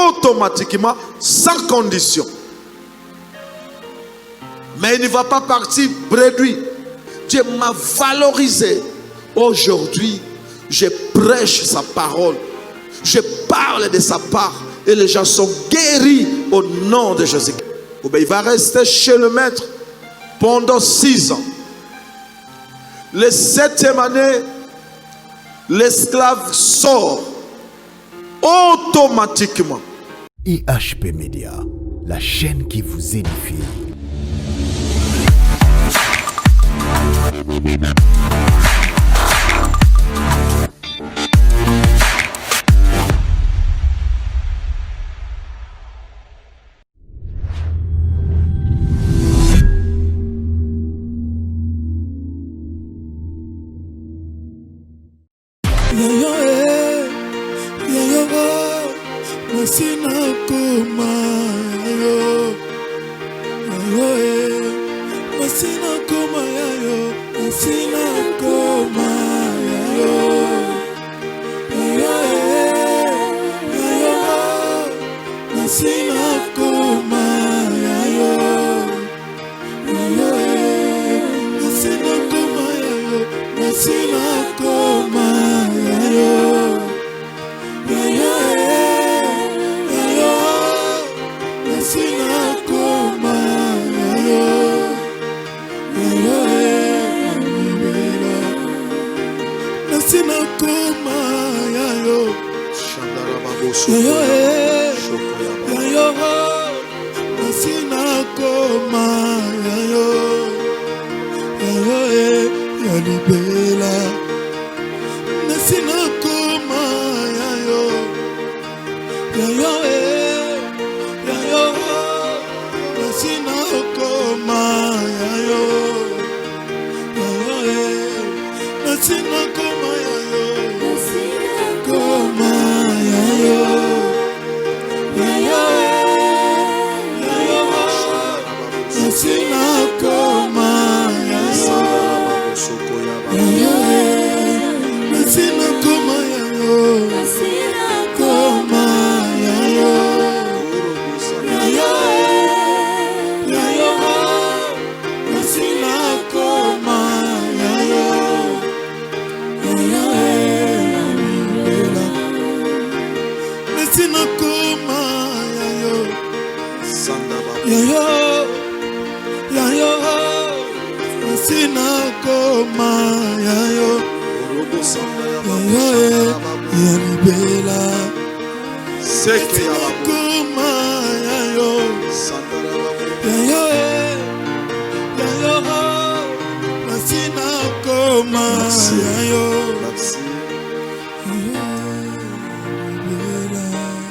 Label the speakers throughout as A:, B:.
A: automatiquement, sans condition. Mais il ne va pas partir bredouille. Dieu m'a valorisé. Aujourd'hui, je prêche sa parole. Je parle de sa part. Et les gens sont guéris au nom de Jésus. Il va rester chez le maître pendant 6 ans. La 7e année, l'esclave sort automatiquement.
B: IHP Média, la chaîne qui vous édifie.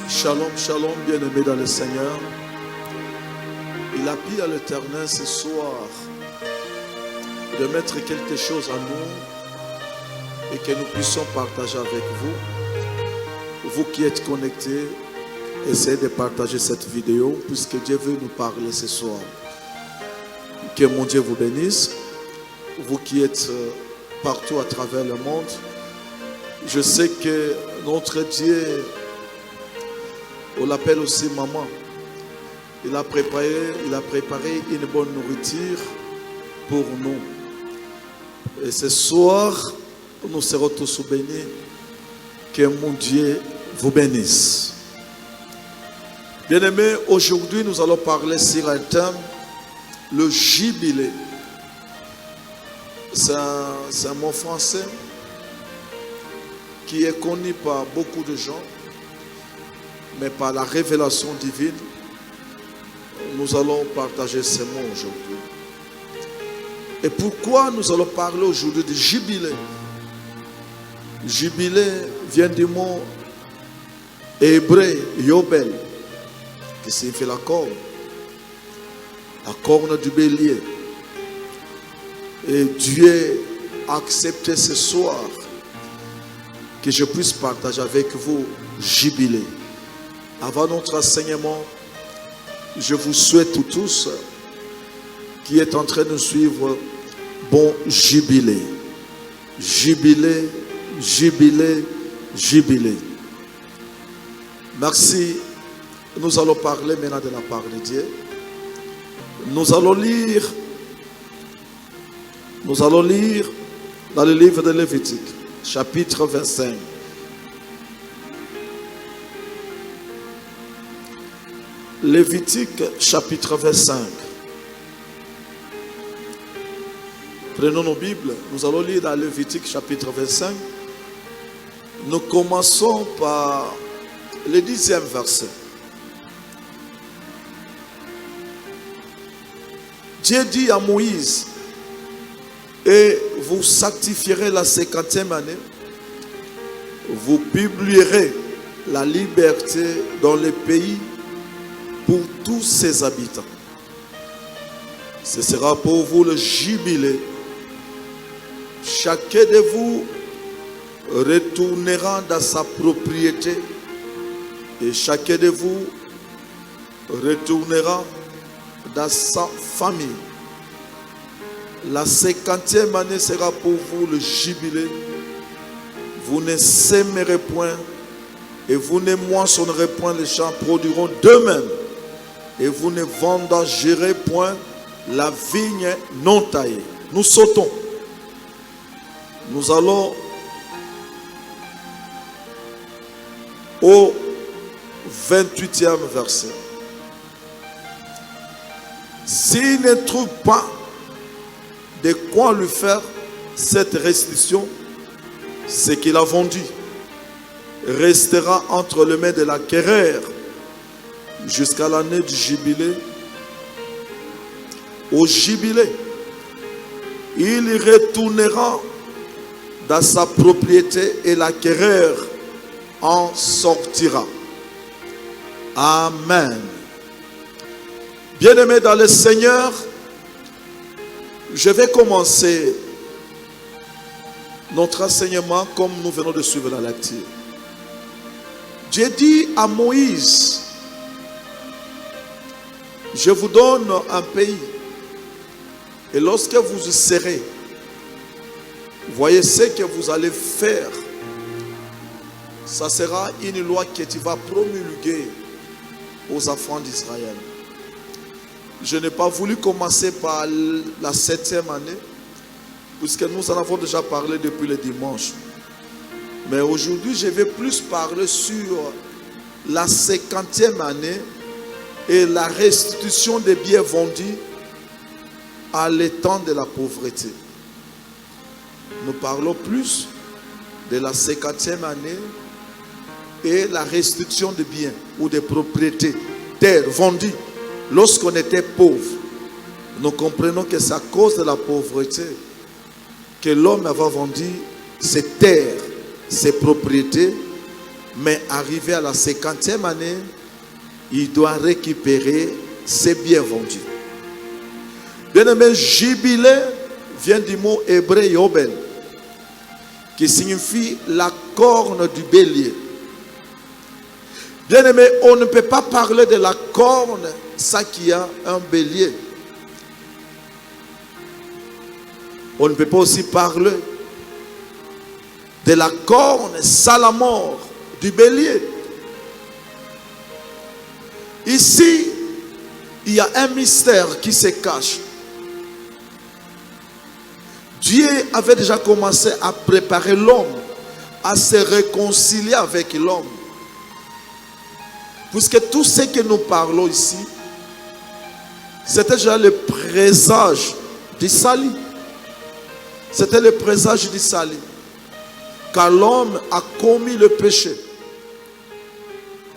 A: Shalom, shalom, bien-aimés dans le Seigneur. Il a plu à l'Éternel ce soir de mettre quelque chose en nous et que nous puissions partager avec vous. Vous qui êtes connectés, essayez de partager cette vidéo puisque Dieu veut nous parler ce soir. Que mon Dieu vous bénisse. Vous qui êtes partout à travers le monde, je sais que notre Dieu, on l'appelle aussi maman. Il a préparé une bonne nourriture pour nous. Et ce soir, nous serons tous bénis. Que mon Dieu vous bénisse. Bien-aimés, aujourd'hui nous allons parler sur un thème, le jubilé. C'est un mot français qui est connu par beaucoup de gens, mais par la révélation divine, nous allons partager ces mots aujourd'hui. Et pourquoi nous allons parler aujourd'hui de jubilé? Jubilé vient du mot hébreu, yobel, qui signifie la corne du bélier. Et Dieu a accepté ce soir que je puisse partager avec vous jubilé. Avant notre enseignement, je vous souhaite tous qui êtes en train de suivre bon jubilé. Jubilé, jubilé, jubilé. Merci Nous allons parler maintenant de la part de Dieu. Nous allons lire dans le livre de Lévitique, chapitre 25. Lévitique, chapitre 25. Prenons nos Bibles, nous allons lire dans Lévitique, chapitre 25. Nous commençons par le 10e verset. Dieu dit à Moïse, et vous sanctifierez la 50e année, vous publierez la liberté dans le pays pour tous ses habitants. Ce sera pour vous le jubilé. Chacun de vous retournera dans sa propriété et chacun de vous retournera dans sa famille. La 50e année sera pour vous le jubilé. Vous ne sèmerez point et vous ne moissonnerez point, les champs produiront d'eux-mêmes. Et vous ne vendangerez point la vigne non taillée. Nous sautons. Nous allons au 28e verset. S'il ne trouve pas de quoi lui faire cette restitution, ce qu'il a vendu restera entre les mains de l'acquéreur jusqu'à l'année du jubilé. Au jubilé, il retournera dans sa propriété et l'acquéreur en sortira. Amen. Bien-aimés dans le Seigneur, je vais commencer notre enseignement comme nous venons de suivre la lecture. Dieu dit à Moïse, je vous donne un pays et lorsque vous y serez, voyez ce que vous allez faire. Ça sera une loi que tu vas promulguer aux enfants d'Israël. Je n'ai pas voulu commencer par la 7e année, puisque nous en avons déjà parlé depuis le dimanche. Mais aujourd'hui, je vais plus parler sur la 50e année et la restitution des biens vendus à l'étang de la pauvreté. Nous parlons plus de la 50e année et la restitution des biens ou des propriétés, terres vendues. Lorsqu'on était pauvre, nous comprenons que c'est à cause de la pauvreté que l'homme avait vendu ses terres, ses propriétés, mais arrivé à la 50e année, il doit récupérer ses biens vendus. Bien-aimé, jubilé vient du mot hébreu yobel, qui signifie la corne du bélier. Bien-aimé, on ne peut pas parler de la corne sans qu'il y a un bélier. On ne peut pas aussi parler de la corne sans la mort du bélier. Ici, il y a un mystère qui se cache. Dieu avait déjà commencé à préparer l'homme, à se réconcilier avec l'homme. Puisque tout ce que nous parlons ici, c'était déjà le présage du salut. C'était le présage du salut. Quand l'homme a commis le péché,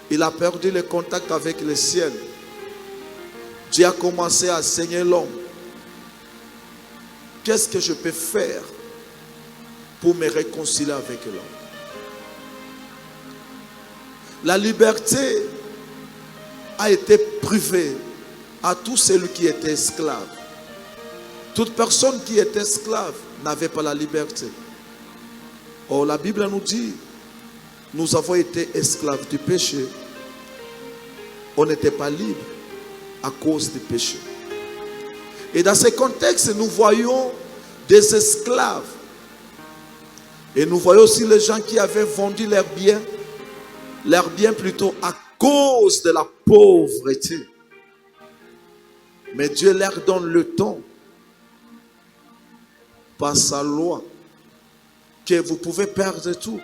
A: il a perdu le contact avec le ciel. Dieu a commencé à enseigner l'homme. Qu'est-ce que je peux faire pour me réconcilier avec l'homme? La liberté a été privée à tout celui qui était esclave. Toute personne qui était esclave n'avait pas la liberté. Or, la Bible nous dit, nous avons été esclaves du péché. On n'était pas libre à cause du péché. Et dans ce contexte, nous voyons des esclaves. Et nous voyons aussi les gens qui avaient vendu leurs biens plutôt à cause de la pauvreté. Mais Dieu leur donne le temps, par sa loi, que vous pouvez perdre tout,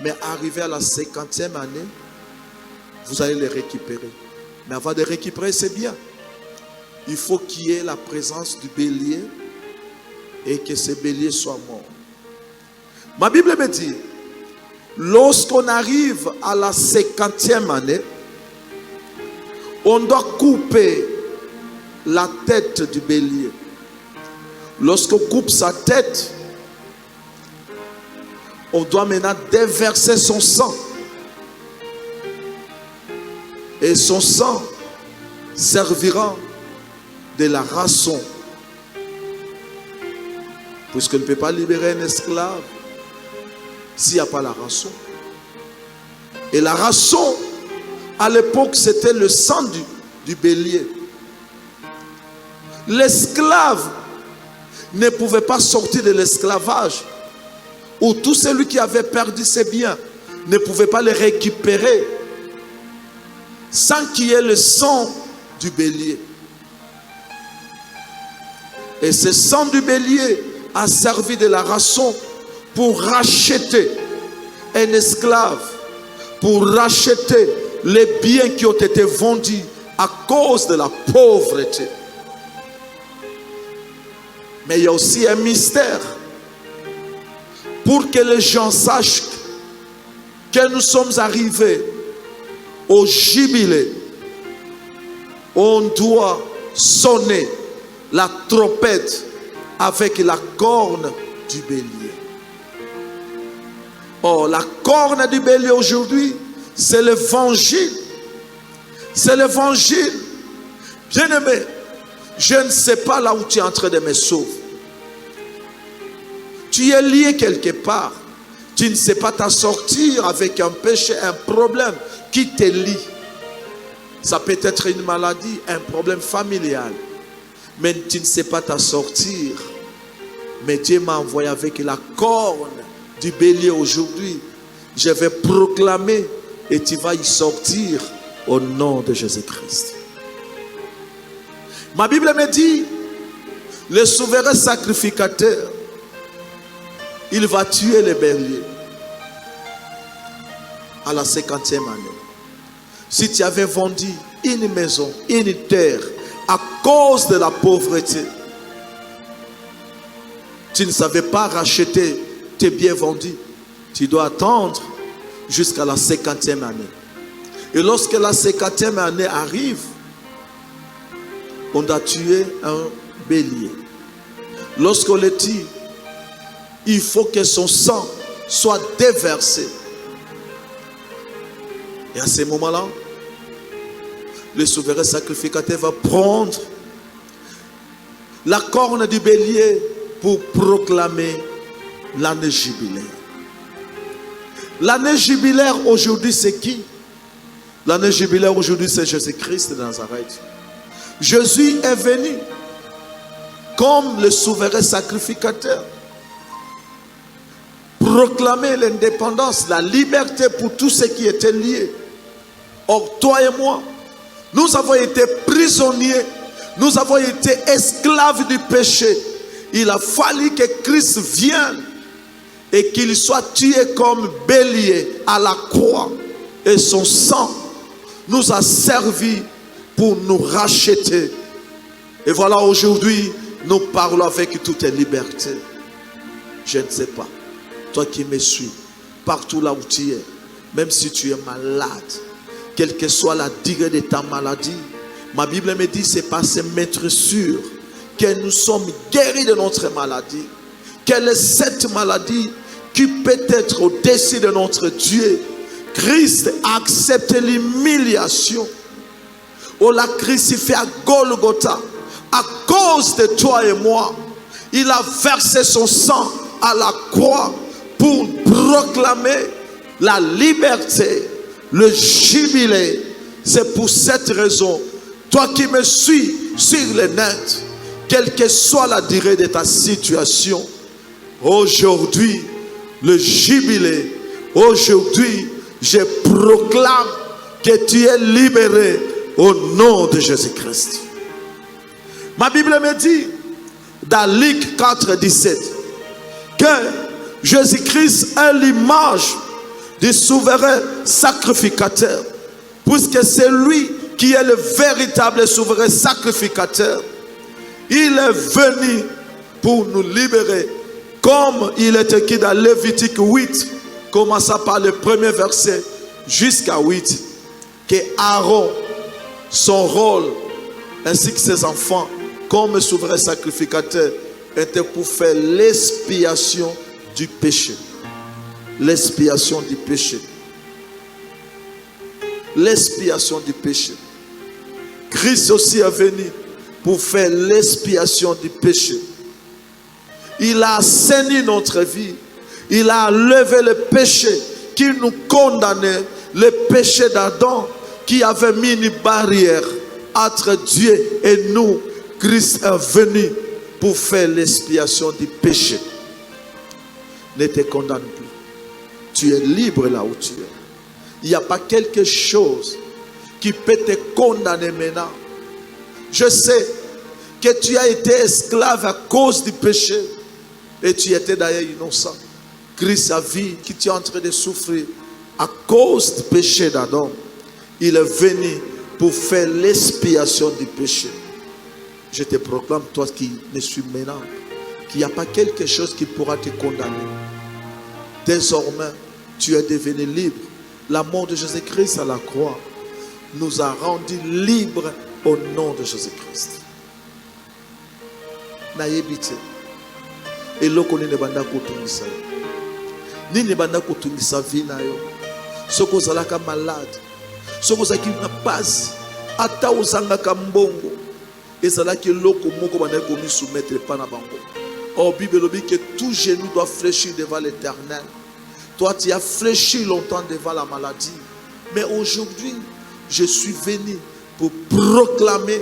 A: mais arrivé à la 50e année, vous allez les récupérer. Mais avant de récupérer, c'est bien. Il faut qu'il y ait la présence du bélier et que ce bélier soit mort. Ma Bible me dit, lorsqu'on arrive à la 50e année, on doit couper la tête du bélier. Lorsqu'on coupe sa tête, on doit maintenant déverser son sang. Et son sang servira de la rançon. Puisqu'on ne peut pas libérer un esclave s'il n'y a pas la rançon. Et la rançon, à l'époque, c'était le sang du bélier. L'esclave ne pouvait pas sortir de l'esclavage, ou tout celui qui avait perdu ses biens ne pouvait pas les récupérer sans qu'il y ait le sang du bélier. Et ce sang du bélier a servi de la rançon pour racheter un esclave, pour racheter les biens qui ont été vendus à cause de la pauvreté. Mais il y a aussi un mystère pour que les gens sachent que nous sommes arrivés au jubilé. On doit sonner la trompette avec la corne du bélier. Oh, la corne du bélier aujourd'hui, c'est l'évangile. C'est l'évangile. Bien-aimé, je ne sais pas là où tu es en train de me sauver. Tu es lié quelque part. Tu ne sais pas t'en sortir avec un péché, un problème qui te lie. Ça peut être une maladie, un problème familial. Mais tu ne sais pas t'en sortir. Mais Dieu m'a envoyé avec la corne du bélier aujourd'hui. Je vais proclamer et tu vas y sortir au nom de Jésus-Christ. Ma Bible me dit, le souverain sacrificateur, il va tuer les béliers à la 50e année. Si tu avais vendu une maison, une terre, à cause de la pauvreté, tu ne savais pas racheter tes biens vendus, tu dois attendre jusqu'à la 50e année. Et lorsque la 50e année arrive, on doit tuer un bélier. Lorsqu'on le tue, il faut que son sang soit déversé. Et à ce moment-là, le souverain sacrificateur va prendre la corne du bélier pour proclamer l'année jubilaire. L'année jubilaire aujourd'hui, c'est qui? L'année jubilaire aujourd'hui, c'est Jésus-Christ de Nazareth. Jésus est venu comme le souverain sacrificateur, proclamer l'indépendance, la liberté pour tous ceux qui étaient liés. Or, toi et moi, nous avons été prisonniers, nous avons été esclaves du péché. Il a fallu que Christ vienne et qu'il soit tué comme bélier à la croix. Et son sang nous a servi pour nous racheter. Et voilà, aujourd'hui, nous parlons avec toute liberté. Je ne sais pas, toi qui me suis, partout là où tu es, même si tu es malade, quelle que soit la durée de ta maladie, ma Bible me dit, c'est par se mettre sûr que nous sommes guéris de notre maladie. Quelle est cette maladie qui peut être au-dessus de notre Dieu? Christ a accepté l'humiliation. On l'a crucifié à Golgotha. À cause de toi et moi, il a versé son sang à la croix pour proclamer la liberté, le jubilé. C'est pour cette raison, toi qui me suis sur le net, quelle que soit la durée de ta situation, aujourd'hui, le jubilé, aujourd'hui, je proclame que tu es libéré au nom de Jésus-Christ. Ma Bible me dit, dans Luc 4, 17, que Jésus-Christ est l'image du souverain sacrificateur, puisque c'est lui qui est le véritable souverain sacrificateur. Il est venu pour nous libérer, comme il est écrit dans Lévitique 8, commençant par le premier verset jusqu'à 8, que Aaron, son rôle, ainsi que ses enfants, comme souverain sacrificateur, était pour faire l'expiation du péché. L'expiation du péché. L'expiation du péché. Christ aussi est venu pour faire l'expiation du péché. Il a assaini notre vie. Il a levé le péché qui nous condamnait, le péché d'Adam qui avait mis une barrière entre Dieu et nous. Christ est venu pour faire l'expiation du péché. Ne te condamne plus. Tu es libre là où tu es. Il n'y a pas quelque chose qui peut te condamner maintenant. Je sais que tu as été esclave à cause du péché et tu étais d'ailleurs innocent. Christ a vu que tu es en train de souffrir à cause du péché d'Adam. Il est venu pour faire l'expiation du péché. Je te proclame, toi qui me suis maintenant, qu'il n'y a pas quelque chose qui pourra te condamner. Désormais, tu es devenu libre. La mort de Jésus-Christ à la croix nous a rendus libres au nom de Jésus-Christ. Naïbité. Et loko ni nebanda kutungisa. Ni nebanda kutungisa vie na yo. Soko zalaka malade. Soko zaki na base. Ata uzanga kambongo. Ezalaki loko moko banda komi soumettre pa na bango. Or Bible dit que tout genou doit fléchir devant l'Éternel. Toi, tu as fléchi longtemps devant la maladie. Mais aujourd'hui, je suis venu pour proclamer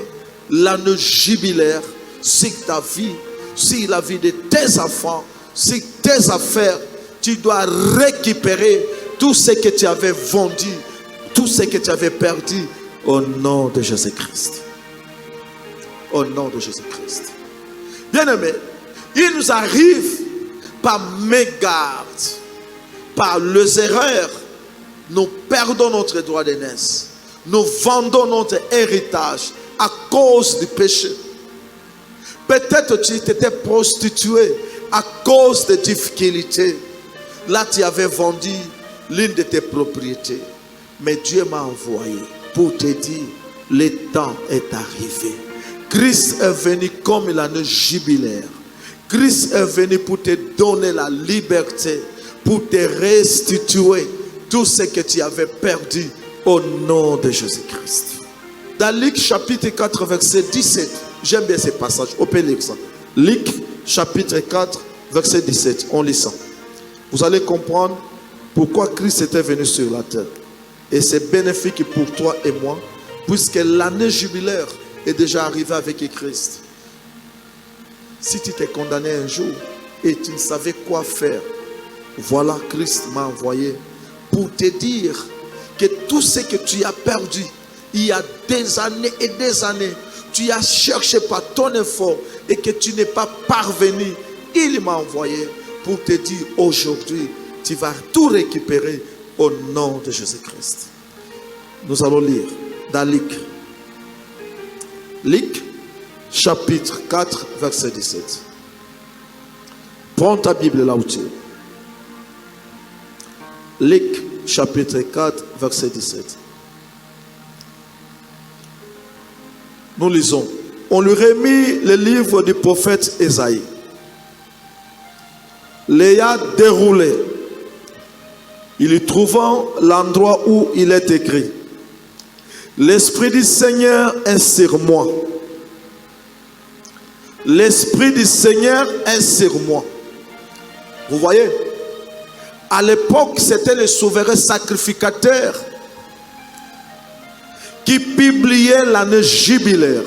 A: l'année jubilaire sur ta vie, sur la vie de tes enfants, sur tes affaires. Tu dois récupérer tout ce que tu avais vendu, tout ce que tu avais perdu au nom de Jésus-Christ. Au nom de Jésus-Christ. Bien-aimés, il nous arrive par mégarde, par les erreurs, nous perdons notre droit d'aînesse. Nous vendons notre héritage à cause du péché. Peut-être tu t'étais prostitué à cause des difficultés. Là, tu avais vendu l'une de tes propriétés. Mais Dieu m'a envoyé pour te dire, le temps est arrivé. Christ est venu comme l'année jubilaire. Christ est venu pour te donner la liberté, pour te restituer tout ce que tu avais perdu au nom de Jésus-Christ. Dans Luc chapitre 4 verset 17, j'aime bien ce passage, on peut lire ça. Luc chapitre 4 verset 17, on lit ça. Vous allez comprendre pourquoi Christ était venu sur la terre. Et c'est bénéfique pour toi et moi, puisque l'année jubilaire est déjà arrivée avec Christ. Si tu t'es condamné un jour et tu ne savais quoi faire, voilà, Christ m'a envoyé pour te dire que tout ce que tu as perdu, il y a des années et des années, tu as cherché par ton effort et que tu n'es pas parvenu, il m'a envoyé pour te dire aujourd'hui, tu vas tout récupérer au nom de Jésus-Christ. Nous allons lire dans Luc. Luc, chapitre 4, verset 17. Prends ta Bible là où tu es. Luc, chapitre 4, verset 17. Nous lisons. On lui remit le livre du prophète Ésaïe. L'ayant déroulé, il y trouvant l'endroit où il est écrit: l'Esprit du Seigneur est sur moi. L'Esprit du Seigneur est sur moi. Vous voyez? À l'époque, c'était le souverain sacrificateur qui publiait l'année jubilaire.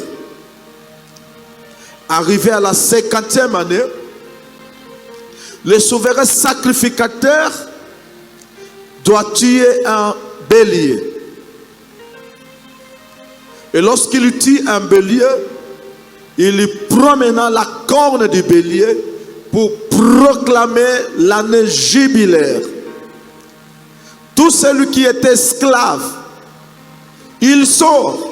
A: Arrivé à la 50e année, le souverain sacrificateur doit tuer un bélier. Et lorsqu'il tue un bélier, il prend maintenant la corne du bélier pour proclamer l'année jubilaire. Tout celui qui est esclave, il sort.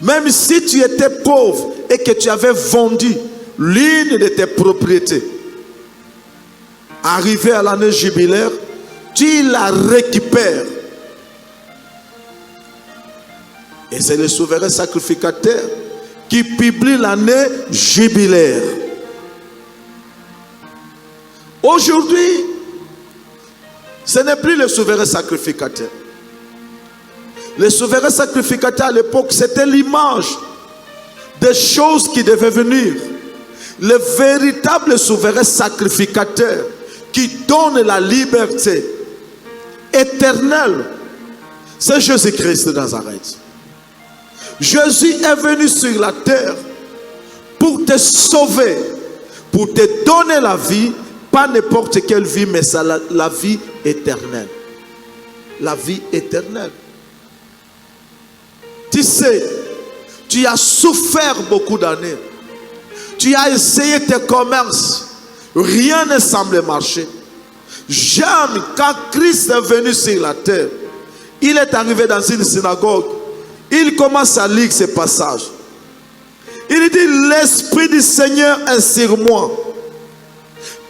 A: Même si tu étais pauvre et que tu avais vendu l'une de tes propriétés, arrivé à l'année jubilaire, tu la récupères. Et c'est le souverain sacrificateur qui publie l'année jubilaire. Aujourd'hui, ce n'est plus le souverain sacrificateur. Le souverain sacrificateur à l'époque, c'était l'image des choses qui devaient venir. Le véritable souverain sacrificateur qui donne la liberté éternelle, c'est Jésus-Christ de Nazareth. Jésus est venu sur la terre pour te sauver, pour te donner la vie, pas n'importe quelle vie, mais ça, la vie éternelle. La vie éternelle. Tu sais, tu as souffert beaucoup d'années. Tu as essayé tes commerces. Rien ne semble marcher. Jamais, quand Christ est venu sur la terre, il est arrivé dans une synagogue. Il commence à lire ces passages. Il dit, l'Esprit du Seigneur est sur moi.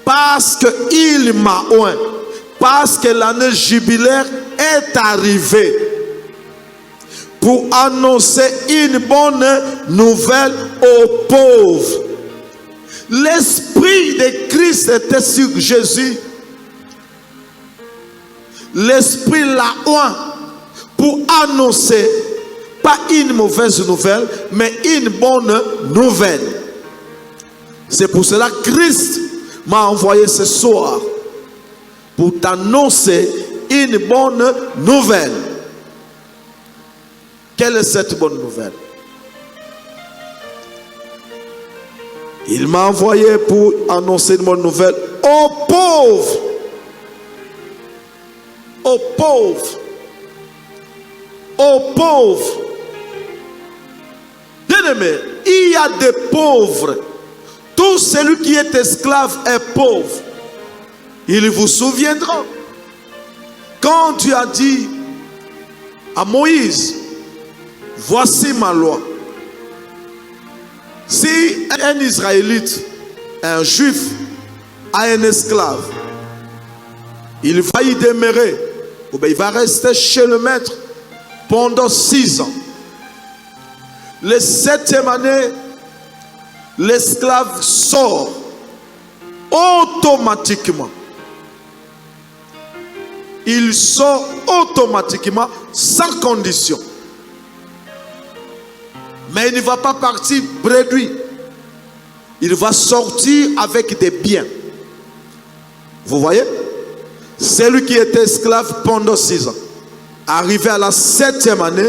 A: Parce qu'il m'a oint. Parce que l'année jubilaire est arrivée. Pour annoncer une bonne nouvelle aux pauvres. L'Esprit de Christ était sur Jésus. L'Esprit l'a oint pour annoncer pas une mauvaise nouvelle, mais une bonne nouvelle. C'est pour cela que Christ m'a envoyé ce soir pour t'annoncer une bonne nouvelle. Quelle est cette bonne nouvelle? Il m'a envoyé pour annoncer une bonne nouvelle aux pauvres. Aux pauvres. Aux pauvres. Bien-aimé, il y a des pauvres. Tout celui qui est esclave est pauvre. Il vous souviendra. Quand tu as dit à Moïse, voici ma loi. Si un Israélite, un Juif, a un esclave, il va y demeurer, ou bien il va rester chez le maître pendant 6 ans. La 7e année, l'esclave sort automatiquement. Il sort automatiquement sans condition. Mais il ne va pas partir bredouille. Il va sortir avec des biens. Vous voyez? Celui qui était esclave pendant 6 ans, arrivé à la 7e année,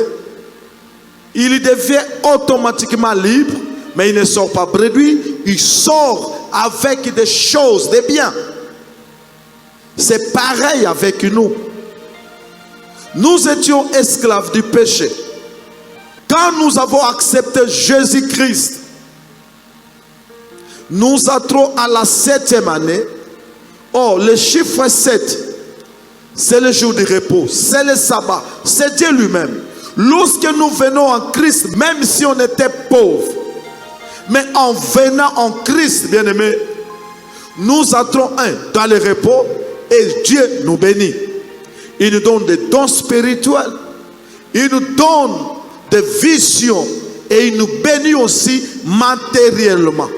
A: il devient automatiquement libre, mais il ne sort pas bredouille, il sort avec des choses, des biens. C'est pareil avec nous. Nous étions esclaves du péché. Quand nous avons accepté Jésus-Christ, nous entrons à la 7e année. Oh, le chiffre 7, c'est le jour du repos, c'est le sabbat, c'est Dieu lui-même. Lorsque nous venons en Christ, même si on était pauvres, mais en venant en Christ, bien-aimés, nous entrons dans le repos et Dieu nous bénit. Il nous donne des dons spirituels, il nous donne des visions et il nous bénit aussi matériellement.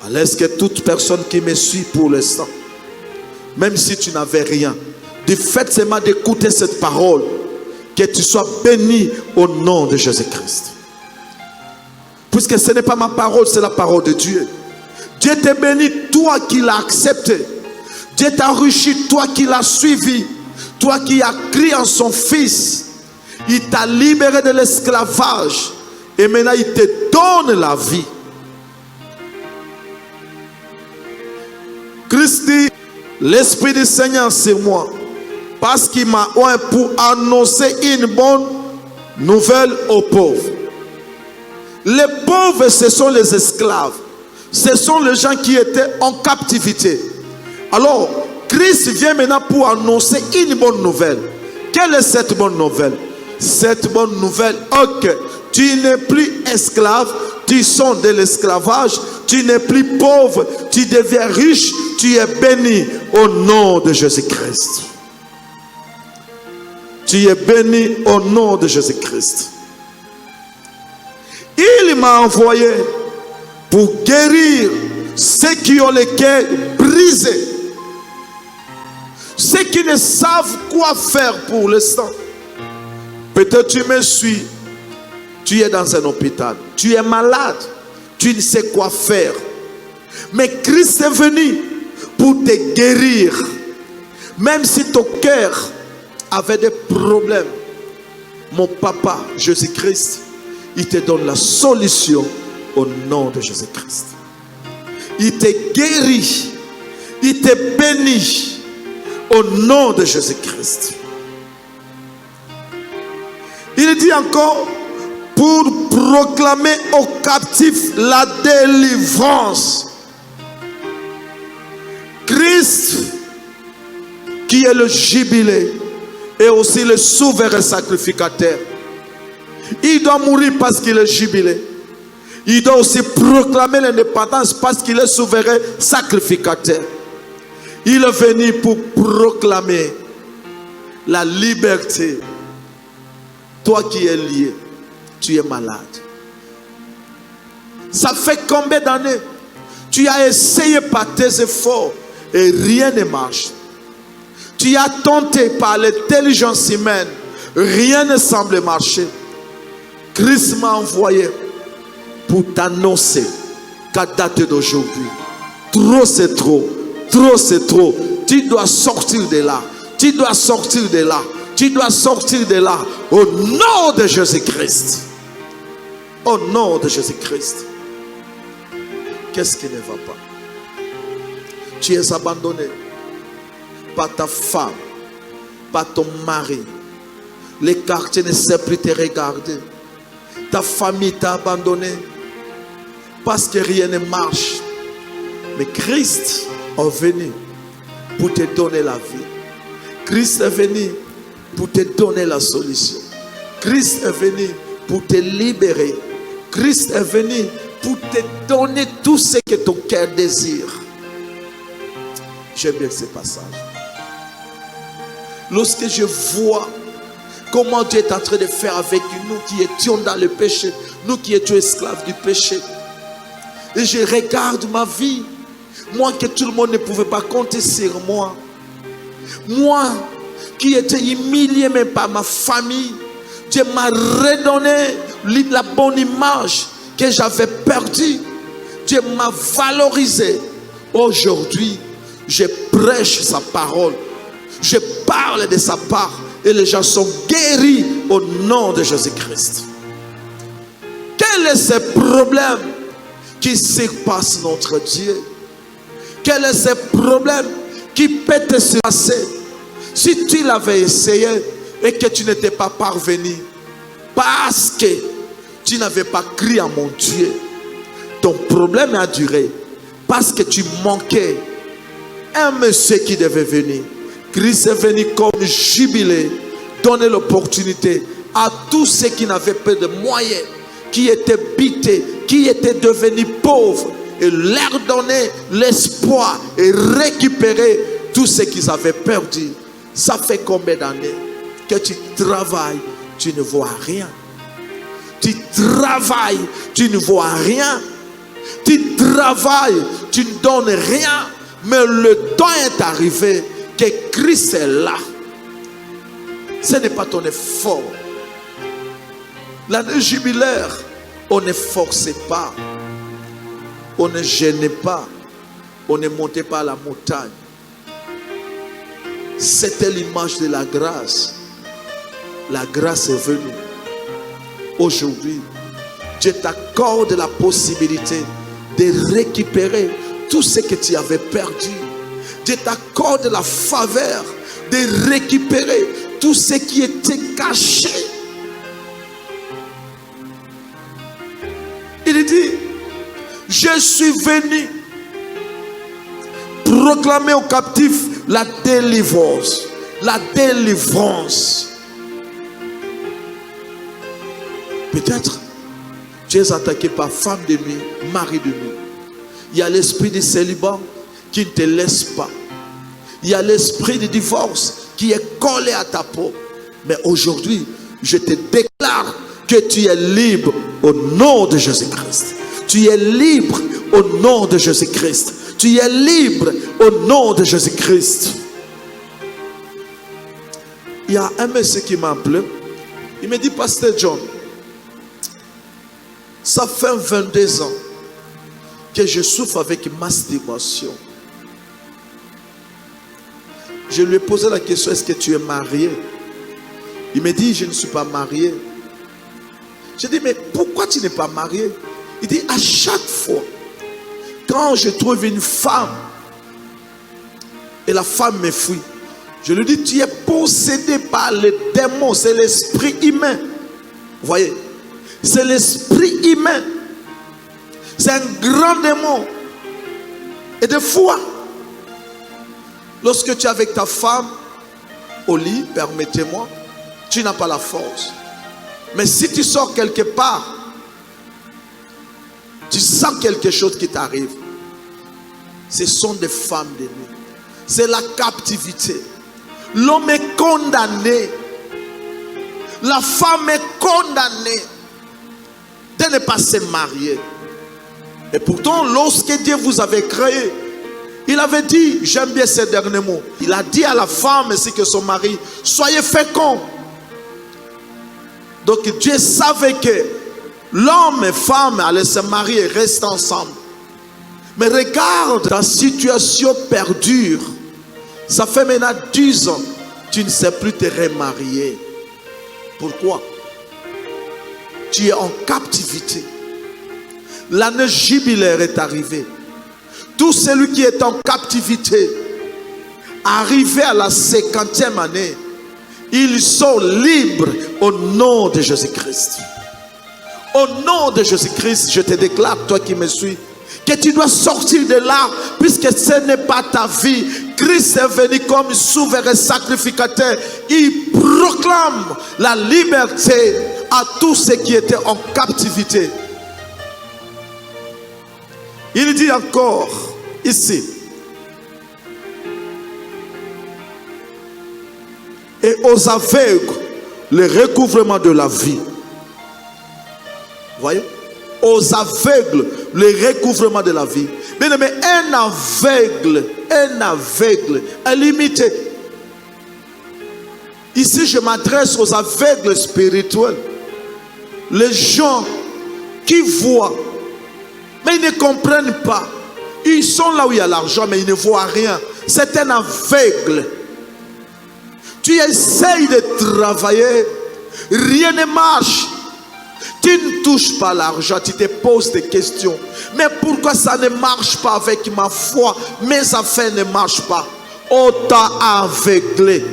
A: Alors est-ce que toute personne qui me suit pour l'instant, même si tu n'avais rien, du fait seulement d'écouter cette parole, que tu sois béni au nom de Jésus-Christ. Puisque ce n'est pas ma parole, c'est la parole de Dieu. Dieu t'a béni, toi qui l'as accepté. Dieu t'a enrichi, toi qui l'as suivi. Toi qui as crié en son Fils. Il t'a libéré de l'esclavage. Et maintenant il te donne la vie. Christ dit, l'Esprit du Seigneur c'est moi. Parce qu'il m'a oint pour annoncer une bonne nouvelle aux pauvres. Les pauvres, ce sont les esclaves. Ce sont les gens qui étaient en captivité. Alors, Christ vient maintenant pour annoncer une bonne nouvelle. Quelle est cette bonne nouvelle? Cette bonne nouvelle est que tu n'es plus esclave, tu sors de l'esclavage, tu n'es plus pauvre, tu deviens riche, tu es béni au nom de Jésus-Christ. Tu es béni au nom de Jésus-Christ. Il m'a envoyé pour guérir ceux qui ont les cœurs brisés, ceux qui ne savent quoi faire pour l'instant. Peut-être tu me suis, tu es dans un hôpital, tu es malade, tu ne sais quoi faire. Mais Christ est venu pour te guérir. Même si ton cœur avait des problèmes, mon papa, Jésus-Christ, il te donne la solution au nom de Jésus-Christ. Il te guérit, il te bénit au nom de Jésus-Christ. Il dit encore, pour proclamer aux captifs la délivrance. Christ, qui est le jubilé, et aussi le souverain sacrificateur. Il doit mourir parce qu'il est jubilé. Il doit aussi proclamer l'indépendance parce qu'il est souverain sacrificateur. Il est venu pour proclamer la liberté. Toi qui es lié, tu es malade. Ça fait combien d'années tu as essayé par tes efforts et rien ne marche. Tu as tenté par l'intelligence humaine, rien ne semble marcher. Christ m'a envoyé pour t'annoncer qu'à date d'aujourd'hui, trop c'est trop, trop c'est trop. Tu dois sortir de là, tu dois sortir de là, tu dois sortir de là au nom de Jésus-Christ. Au nom de Jésus-Christ. Qu'est-ce qui ne va pas? Tu es abandonné par ta femme, par ton mari. Les quartiers ne savent plus te regarder. Ta famille t'a abandonné parce que rien ne marche. Mais Christ est venu pour te donner la vie. Christ est venu pour te donner la solution. Christ est venu pour te libérer. Christ est venu pour te donner tout ce que ton cœur désire. J'aime bien ce passage. Lorsque je vois comment Dieu est en train de faire avec nous qui étions dans le péché, nous qui étions esclaves du péché, et je regarde ma vie, moi que tout le monde ne pouvait pas compter sur moi, moi qui étais humilié même par ma famille, Dieu m'a redonné la bonne image que j'avais perdue. Dieu m'a valorisé. Aujourd'hui, je prêche sa parole. Je parle de sa part. Et les gens sont guéris au nom de Jésus-Christ. Quel est ce problème qui surpasse notre Dieu? Quel est ce problème qui peut te surpasser? Si tu l'avais essayé et que tu n'étais pas parvenu, parce que tu n'avais pas crié à mon Dieu, ton problème a duré parce que tu manquais un monsieur qui devait venir. Christ est venu comme jubilé, donner l'opportunité à tous ceux qui n'avaient pas de moyens, qui étaient bités, qui étaient devenus pauvres, et leur donner l'espoir et récupérer tout ce qu'ils avaient perdu. Ça fait combien d'années que tu travailles, tu ne vois rien. Tu travailles, tu ne vois rien. Tu travailles, tu ne donnes rien. Mais le temps est arrivé que Christ est là. Ce n'est pas ton effort. L'année jubilaire, on ne forçait pas. On ne gênait pas. On ne montait pas à la montagne. C'était l'image de la grâce. La grâce est venue. Aujourd'hui, Dieu t'accorde la possibilité de récupérer tout ce que tu avais perdu. Dieu t'accorde la faveur de récupérer tout ce qui était caché. Je suis venu proclamer aux captifs la délivrance. La délivrance. Peut-être tu es attaqué par femme de nuit, mari de nuit. Il y a l'esprit du célibat qui ne te laisse pas. Il y a l'esprit du divorce qui est collé à ta peau. Mais aujourd'hui, je te déclare que tu es libre au nom de Jésus-Christ. Tu es libre au nom de Jésus-Christ. Tu es libre au nom de Jésus-Christ. Il y a un monsieur qui m'a appelé. Il me dit, Pasteur John, ça fait 22 ans que je souffre avec masturbation. Je lui ai posé la question, est-ce que tu es marié? Il me dit, je ne suis pas marié. Je dis, mais pourquoi tu n'es pas marié? Il dit, à chaque fois, quand je trouve une femme, et la femme me fuit, je lui dis, tu es possédé par les démons, c'est l'esprit humain. Vous voyez? C'est l'esprit humain. C'est un grand démon. Et des fois, lorsque tu es avec ta femme au lit, permettez-moi, tu n'as pas la force. Mais si tu sors quelque part, tu sens quelque chose qui t'arrive. Ce sont des femmes de nuit. C'est la captivité. L'homme est condamné. La femme est condamnée de ne pas se marier. Et pourtant, lorsque Dieu vous avait créé, il avait dit, j'aime bien ces derniers mots, il a dit à la femme ainsi que son mari, soyez féconds. Donc Dieu savait que l'homme et femme allaient se marier et rester ensemble. Mais regarde, ta situation perdure. Ça fait maintenant 10 ans, tu ne sais plus te remarier. Pourquoi? Tu es en captivité. L'année jubilaire est arrivée. Tout celui qui est en captivité, arrivé à la 50e année, ils sont libres au nom de Jésus-Christ. Au nom de Jésus-Christ, je te déclare, toi qui me suis, que tu dois sortir de là, puisque ce n'est pas ta vie. Christ est venu comme souverain sacrificateur. Il proclame la liberté à tous ceux qui étaient en captivité. Il dit encore ici, et aux aveugles le recouvrement de la vie. Vous voyez? Aux aveugles le recouvrement de la vie. Mais un aveugle est limité. Ici je m'adresse aux aveugles spirituels. Les gens qui voient mais ils ne comprennent pas. Ils sont là où il y a l'argent, mais ils ne voient rien. C'est un aveugle. Tu essayes de travailler, rien ne marche. Tu ne touches pas l'argent, tu te poses des questions. Mais pourquoi ça ne marche pas avec ma foi? Mes affaires ne marchent pas. On t'a aveuglé,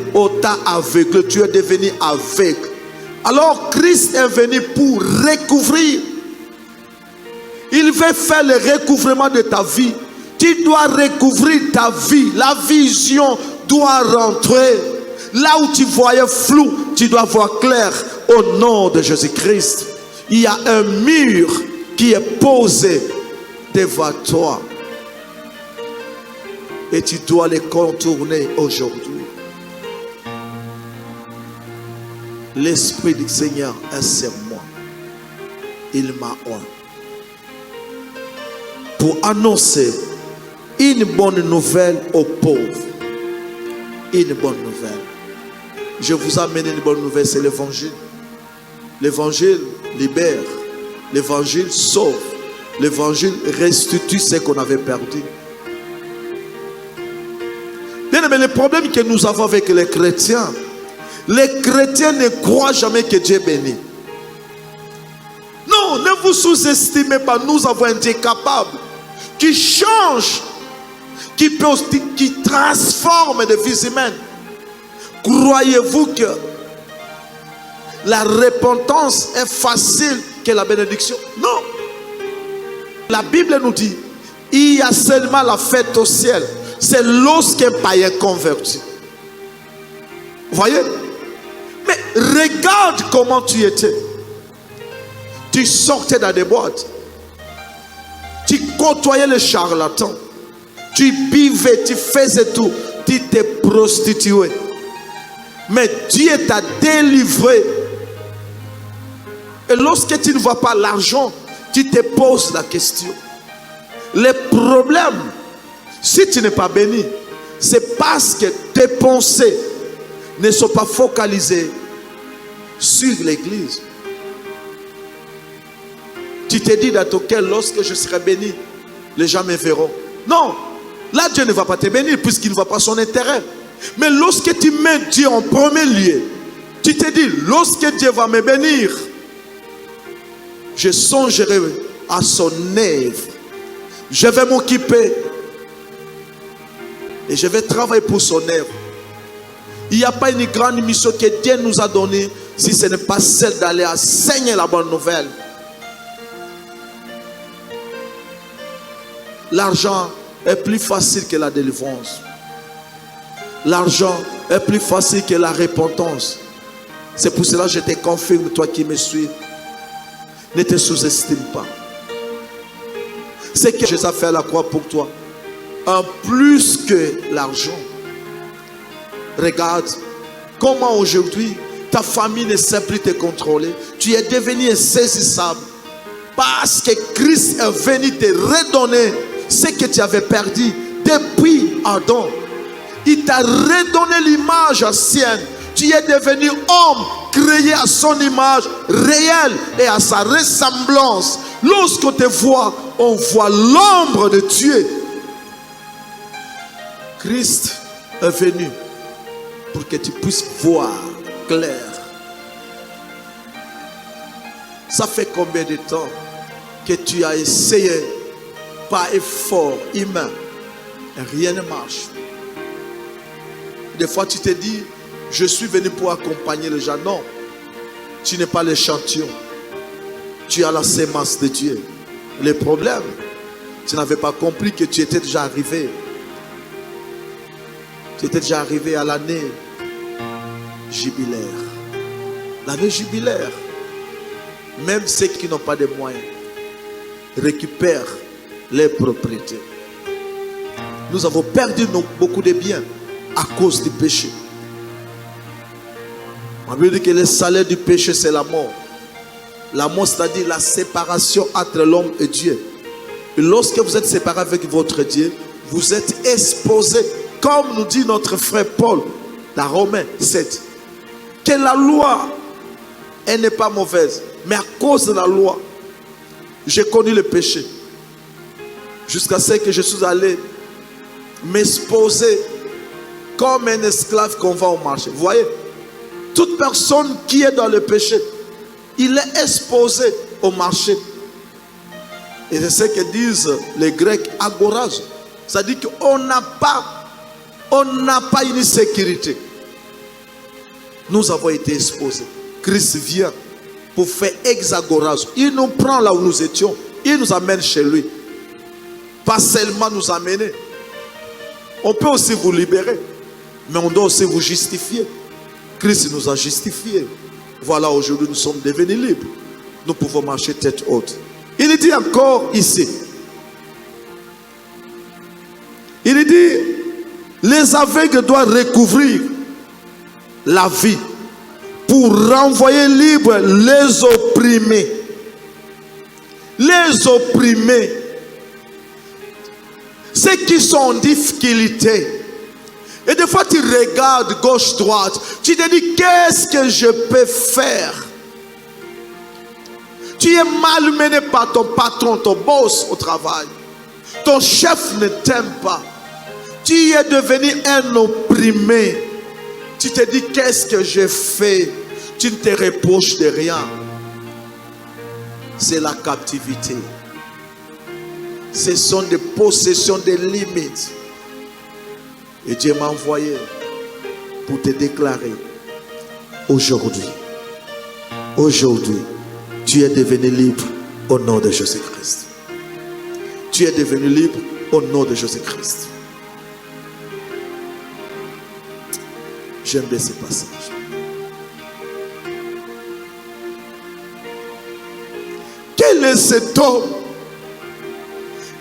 A: tu es devenu aveugle. Alors Christ est venu pour recouvrir. Il veut faire le recouvrement de ta vie. Tu dois recouvrir ta vie. La vision doit rentrer. Là où tu voyais flou, tu dois voir clair au nom de Jésus-Christ. Il y a un mur qui est posé devant toi. Et tu dois le contourner aujourd'hui. L'Esprit du Seigneur est sur moi. Il m'a oint pour annoncer une bonne nouvelle aux pauvres. Une bonne nouvelle. Je vous amène une bonne nouvelle, c'est l'évangile. L'évangile libère. L'évangile sauve. L'évangile restitue ce qu'on avait perdu. Bien, mais le problème que nous avons avec les chrétiens ne croient jamais que Dieu bénit. Non, ne vous sous-estimez pas. Nous avons un Dieu capable qui change, qui transforme des vies humaines. Croyez-vous que la repentance est facile que la bénédiction? Non. La Bible nous dit, il y a seulement la fête au ciel. C'est lorsqu'un païen converti. Vous voyez? Mais regarde comment tu étais. Tu sortais dans des boîtes. Tu côtoyais les charlatans. Tu buvais, tu faisais tout. Tu t'es prostitué. Mais Dieu t'a délivré. Et lorsque tu ne vois pas l'argent, tu te poses la question. Les problèmes, si tu n'es pas béni, c'est parce que tes pensées ne sont pas focalisées sur l'église. Tu te dis dans ton cœur, lorsque je serai béni, les gens me verront. Non, là Dieu ne va pas te bénir puisqu'il ne voit pas son intérêt. Mais lorsque tu mets Dieu en premier lieu, tu te dis, lorsque Dieu va me bénir, je songerai à son œuvre. Je vais m'occuper et je vais travailler pour son œuvre. Il n'y a pas une grande mission que Dieu nous a donnée si ce n'est pas celle d'aller enseigner la bonne nouvelle. L'argent est plus facile que la délivrance. L'argent est plus facile que la repentance. C'est pour cela que je te confirme, toi qui me suis. Ne te sous-estime pas. C'est que Jésus a fait à la croix pour toi. En plus que l'argent. Regarde comment aujourd'hui ta famille ne sait plus te contrôler. Tu es devenu insaisissable. Parce que Christ est venu te redonner ce que tu avais perdu depuis Adam. Il t'a redonné l'image ancienne. Tu es devenu homme créé à son image réelle et à sa ressemblance. Lorsqu'on te voit, on voit l'ombre de Dieu. Christ est venu pour que tu puisses voir clair. Ça fait combien de temps que tu as essayé par effort humain et rien ne marche? Des fois tu te dis, je suis venu pour accompagner les gens. Non, tu n'es pas l'échantillon. Tu as la sémence de Dieu. Le problème, tu n'avais pas compris que tu étais déjà arrivé. Tu étais déjà arrivé à l'année jubilaire. L'année jubilaire. Même ceux qui n'ont pas de moyens récupèrent les propriétés. Nous avons perdu beaucoup de biens à cause du péché. On veut dire que le salaire du péché, c'est la mort. La mort, c'est-à-dire la séparation entre l'homme et Dieu. Et lorsque vous êtes séparé avec votre Dieu, vous êtes exposé, comme nous dit notre frère Paul, dans Romains 7, que la loi, elle n'est pas mauvaise. Mais à cause de la loi, j'ai connu le péché. Jusqu'à ce que je suis allé m'exposer comme un esclave qu'on va au marché. Vous voyez? Toute personne qui est dans le péché, il est exposé au marché. Et c'est ce que disent les Grecs agoras. C'est-à-dire qu'on n'a pas une sécurité. Nous avons été exposés. Christ vient pour faire exagoras. Il nous prend là où nous étions. Il nous amène chez lui. Pas seulement nous amener. On peut aussi vous libérer. Mais on doit aussi vous justifier. Christ nous a justifiés. Voilà, aujourd'hui nous sommes devenus libres. Nous pouvons marcher tête haute. Il dit encore ici. Il dit, les aveugles doivent recouvrir la vie pour renvoyer libres les opprimés. Les opprimés. Ceux qui sont en difficulté. Et des fois tu regardes gauche-droite. Tu te dis, qu'est-ce que je peux faire? Tu es malmené par ton patron, ton boss au travail. Ton chef ne t'aime pas. Tu es devenu un opprimé. Tu te dis, qu'est-ce que je fais? Tu ne te reproches de rien. C'est la captivité. Ce sont des possessions, des limites. Et Dieu m'a envoyé pour te déclarer aujourd'hui, tu es devenu libre au nom de Jésus-Christ. tu es devenu libre au nom de Jésus-Christ. J'aime bien ce passage. Quel est cet homme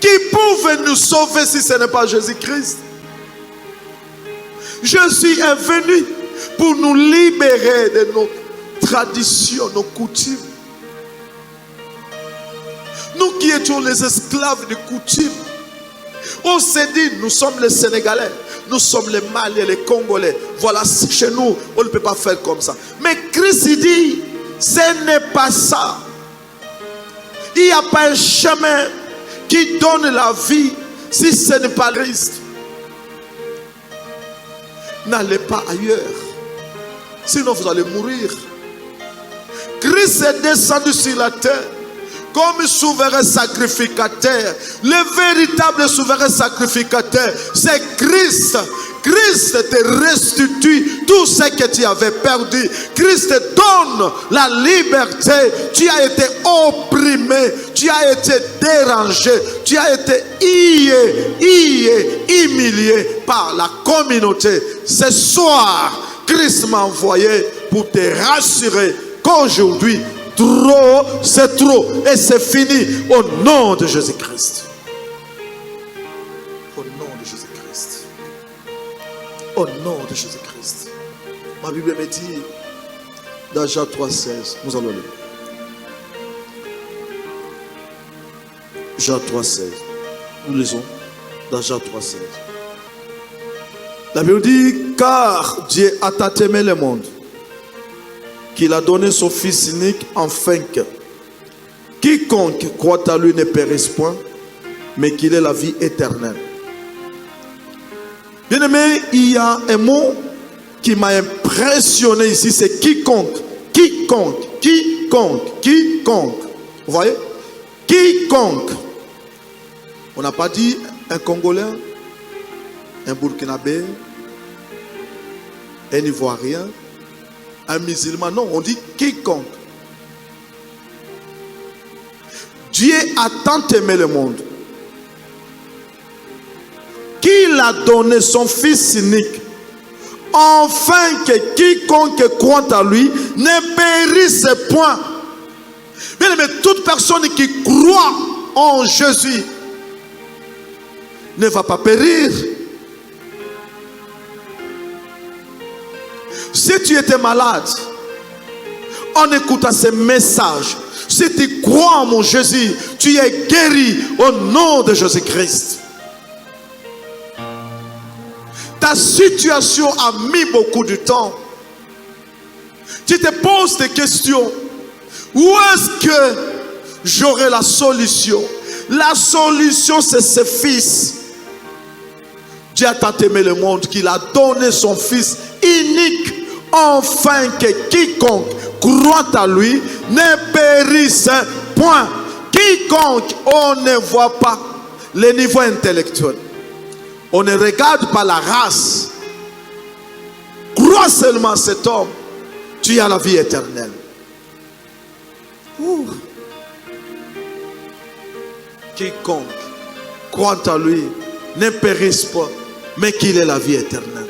A: qui pouvait nous sauver si ce n'est pas Jésus-Christ? Jésus est venu pour nous libérer de nos traditions, nos coutumes. Nous qui étions les esclaves de coutumes, on s'est dit, nous sommes les Sénégalais, nous sommes les Maliens, les Congolais. Voilà, chez nous, on ne peut pas faire comme ça. Mais Christ dit, ce n'est pas ça. Il n'y a pas un chemin qui donne la vie si ce n'est pas Christ. N'allez pas ailleurs, sinon vous allez mourir. Christ est descendu sur la terre comme souverain sacrificateur. Le véritable souverain sacrificateur, c'est Christ. Christ te restitue tout ce que tu avais perdu. Christ te donne la liberté. Tu as été opprimé, tu as été dérangé, tu as été humilié par la communauté. Ce soir, Christ m'a envoyé pour te rassurer qu'aujourd'hui, trop, c'est trop et c'est fini au nom de Jésus-Christ. Au nom de Jésus-Christ. Au nom de Jésus-Christ. Ma Bible me dit dans Jean 3,16, nous allons lire. Jean 3,16. Nous lisons dans Jean 3,16. La Bible dit, car Dieu a tant aimé le monde qu'il a donné son Fils unique afin que quiconque croit à lui ne périsse point, mais qu'il ait la vie éternelle. Bien aimé, il y a un mot qui m'a impressionné ici, c'est quiconque. Quiconque, quiconque, quiconque. Vous voyez? Quiconque. On n'a pas dit un Congolais, un Burkinabé, un Ivoirien, un musulman. Non, on dit quiconque. Dieu a tant aimé le monde qu'il a donné son Fils unique, afin que quiconque croit à lui ne périsse point. Bien, mais toute personne qui croit en Jésus ne va pas périr. Si tu étais malade, en écoutant ces messages, si tu crois en mon Jésus, tu es guéri au nom de Jésus-Christ. Ta situation a mis beaucoup de temps. Tu te poses des questions. Où est-ce que j'aurai la solution? La solution, c'est ce Fils. Dieu a tant aimé le monde qu'il a donné son Fils unique, afin que quiconque croit à lui ne périsse point. Quiconque, on ne voit pas le niveau intellectuel. On ne regarde pas la race. Crois seulement à cet homme, tu as la vie éternelle. Ouh. Quiconque croit à lui ne périsse pas, mais qu'il ait la vie éternelle.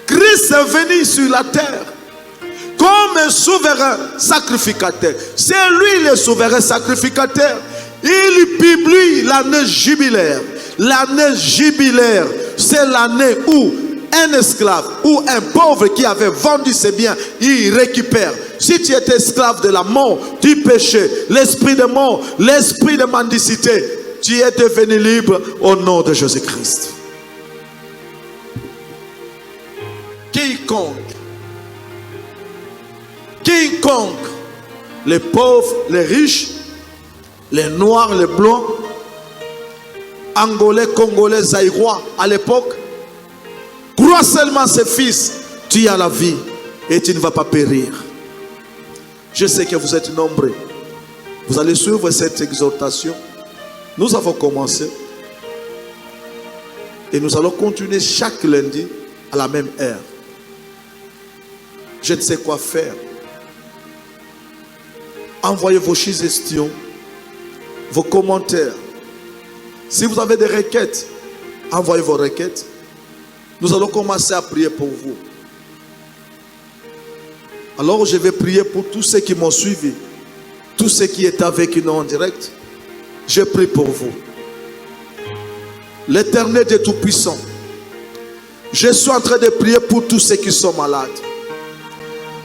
A: Christ est venu sur la terre comme un souverain sacrificateur. C'est lui le souverain sacrificateur. Il publie l'année jubilaire. L'année jubilaire, c'est l'année où un esclave ou un pauvre qui avait vendu ses biens, il récupère. Si tu étais esclave de la mort, du péché, l'esprit de mort, l'esprit de mendicité, tu es devenu libre au nom de Jésus-Christ. Quiconque, les pauvres, les riches, les noirs, les blancs, Angolais, Congolais, Zaïrois, à l'époque, crois seulement ce Fils, tu as la vie et tu ne vas pas périr. Je sais que vous êtes nombreux. Vous allez suivre cette exhortation. Nous avons commencé et nous allons continuer chaque lundi à la même heure. Je ne sais quoi faire. Envoyez vos suggestions, vos commentaires. Si vous avez des requêtes, envoyez vos requêtes. Nous allons commencer à prier pour vous. Alors je vais prier pour tous ceux qui m'ont suivi, tous ceux qui étaient avec nous en direct. Je prie pour vous. L'Éternel Dieu Tout-Puissant, je suis en train de prier pour tous ceux qui sont malades.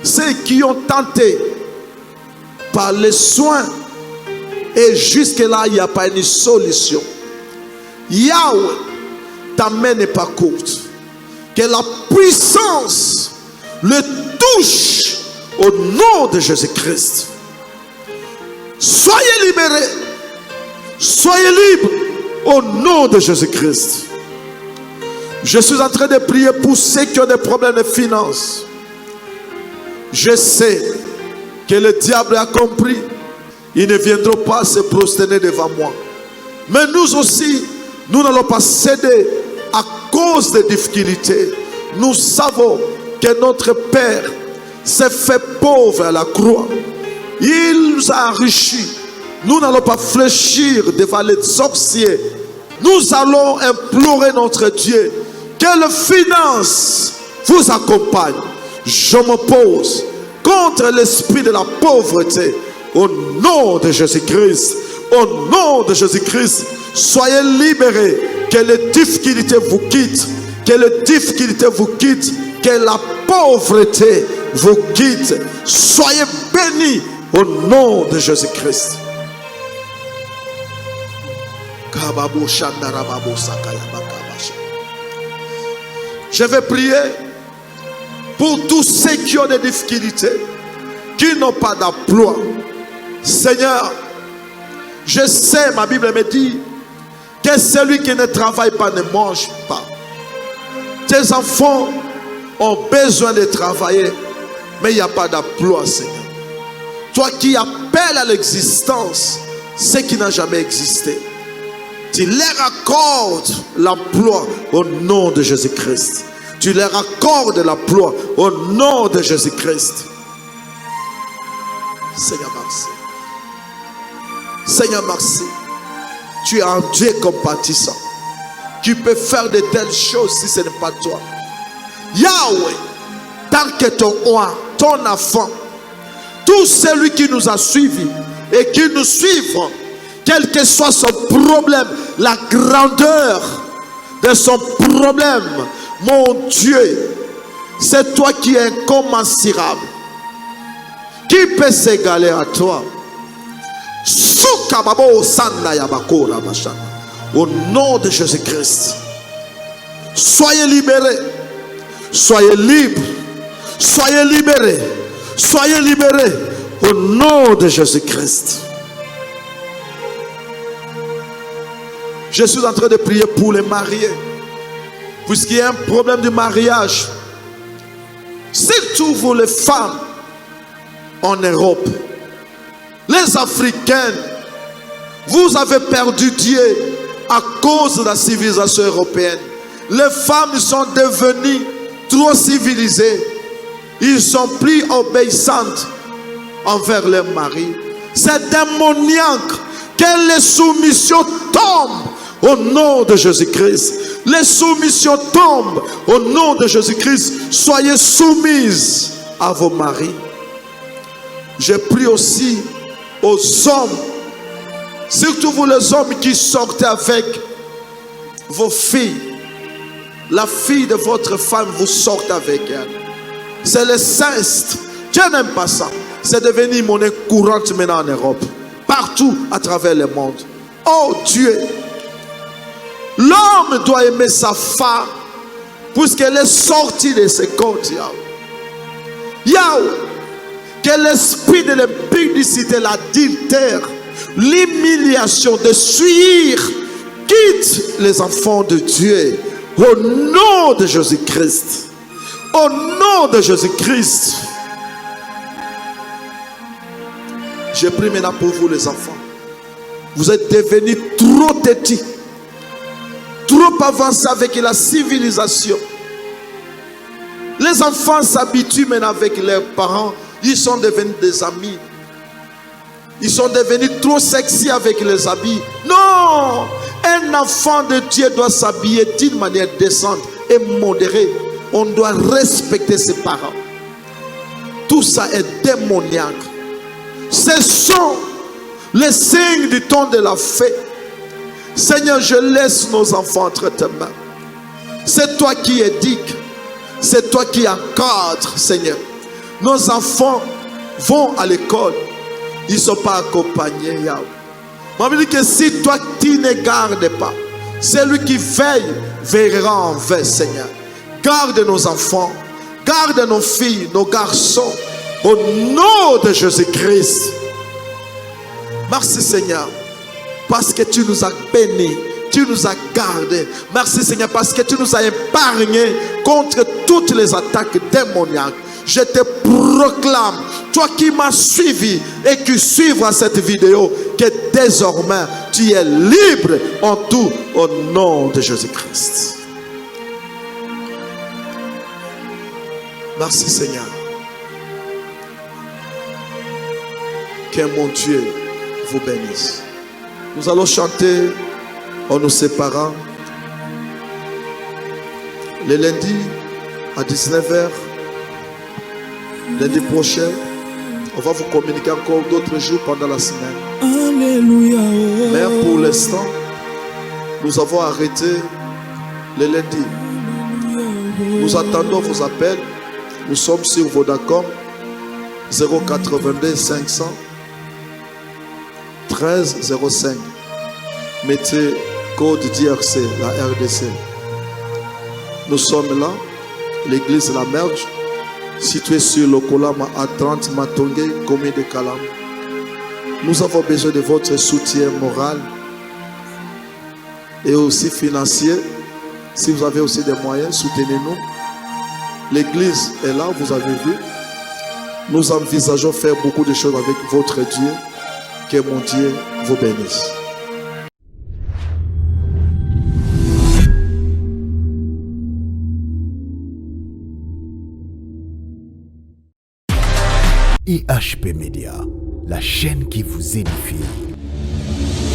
A: Ceux qui ont tenté par les soins et jusque-là il n'y a pas une solution. Yahweh, ta main n'est pas courte. Que la puissance le touche au nom de Jésus-Christ. Soyez libérés. Soyez libres au nom de Jésus-Christ. Je suis en train de prier pour ceux qui ont des problèmes de finances. Je sais que le diable a compris. Ils ne viendront pas se prosterner devant moi. Mais nous aussi, nous n'allons pas céder à cause des difficultés. Nous savons que notre Père s'est fait pauvre à la croix. Il nous a enrichis. Nous n'allons pas fléchir devant les sorciers. Nous allons implorer notre Dieu que les finances vous accompagnent. Je m'oppose contre l'esprit de la pauvreté. Au nom de Jésus-Christ. Au nom de Jésus-Christ. Soyez libérés. Que les difficultés vous quittent. Que les difficultés vous quittent. Que la pauvreté vous quitte. Soyez bénis au nom de Jésus-Christ. Je vais prier pour tous ceux qui ont des difficultés, qui n'ont pas d'emploi. Seigneur, je sais, ma Bible me dit que celui qui ne travaille pas ne mange pas. Tes enfants ont besoin de travailler, mais il n'y a pas d'emploi, Seigneur. Toi qui appelles à l'existence ce qui n'a jamais existé, tu leur accordes l'emploi au nom de Jésus-Christ. Tu leur accordes l'emploi au nom de Jésus-Christ. Seigneur, merci. Seigneur, merci. Tu es un Dieu compatissant. Tu peux faire de telles choses si ce n'est pas toi. Yahweh, tant que ton roi, ton enfant, tout celui qui nous a suivis et qui nous suivent, quel que soit son problème, la grandeur de son problème, mon Dieu, c'est toi qui es incommensurable. Qui peut s'égaler à toi? Au nom de Jésus-Christ, soyez libérés, soyez libres, soyez libérés, soyez libérés au nom de Jésus-Christ. Je suis en train de prier pour les mariés, puisqu'il y a un problème de mariage, surtout vous les femmes en Europe. Les Africaines, vous avez perdu Dieu à cause de la civilisation européenne. Les femmes sont devenues trop civilisées. Ils sont plus obéissantes envers leurs maris. C'est démoniaque que les soumissions tombent au nom de Jésus-Christ. Les soumissions tombent au nom de Jésus-Christ. Soyez soumises à vos maris. Je prie aussi aux hommes, surtout vous les hommes qui sortez avec vos filles. La fille de votre femme, vous sortez avec elle. C'est l'inceste. Dieu n'aime pas ça. C'est devenu monnaie courante maintenant en Europe. Partout à travers le monde. Oh Dieu, l'homme doit aimer sa femme puisqu'elle est sortie de ses comptes. Yahweh, que l'esprit de l'impudicité, l'adultère, l'humiliation, de suivre quitte les enfants de Dieu au nom de Jésus-Christ. Au nom de Jésus-Christ. Je prie maintenant pour vous les enfants. Vous êtes devenus trop têtus, trop avancés avec la civilisation. Les enfants s'habituent maintenant avec leurs parents. Ils sont devenus des amis. Ils sont devenus trop sexy avec les habits. Non! Un enfant de Dieu doit s'habiller d'une manière décente et modérée. On doit respecter ses parents. Tout ça est démoniaque. Ce sont les signes du temps de la fête. Seigneur, je laisse nos enfants entre tes mains. C'est toi qui éduques. C'est toi qui encadres, Seigneur. Nos enfants vont à l'école. Ils ne sont pas accompagnés, Yahweh. On me dit que si toi tu ne gardes pas, celui qui veille veillera en vain, Seigneur. Garde nos enfants, garde nos filles, nos garçons, au nom de Jésus-Christ. Merci, Seigneur, parce que tu nous as bénis, tu nous as gardés. Merci, Seigneur, parce que tu nous as épargnés contre toutes les attaques démoniaques. Je te proclame, toi qui m'as suivi et qui suivras cette vidéo, que désormais tu es libre en tout au nom de Jésus-Christ. Merci, Seigneur. Que mon Dieu vous bénisse. Nous allons chanter en nous séparant le lundi à 19h. Lundi prochain, on va vous communiquer encore d'autres jours pendant la semaine.
C: Alléluia.
A: Mais pour l'instant, nous avons arrêté le lundi. Nous attendons vos appels. Nous sommes sur Vodacom 082 500 1305. Mettez code DRC, la RDC. Nous sommes là, l'église La Merge, située sur le Kolama à 30 Matongé, commune de Kalam. Nous avons besoin de votre soutien moral et aussi financier. Si vous avez aussi des moyens, soutenez-nous. L'église est là, vous avez vu. Nous envisageons faire beaucoup de choses avec votre Dieu. Que mon Dieu vous bénisse.
B: IHP Média, la chaîne qui vous édifie.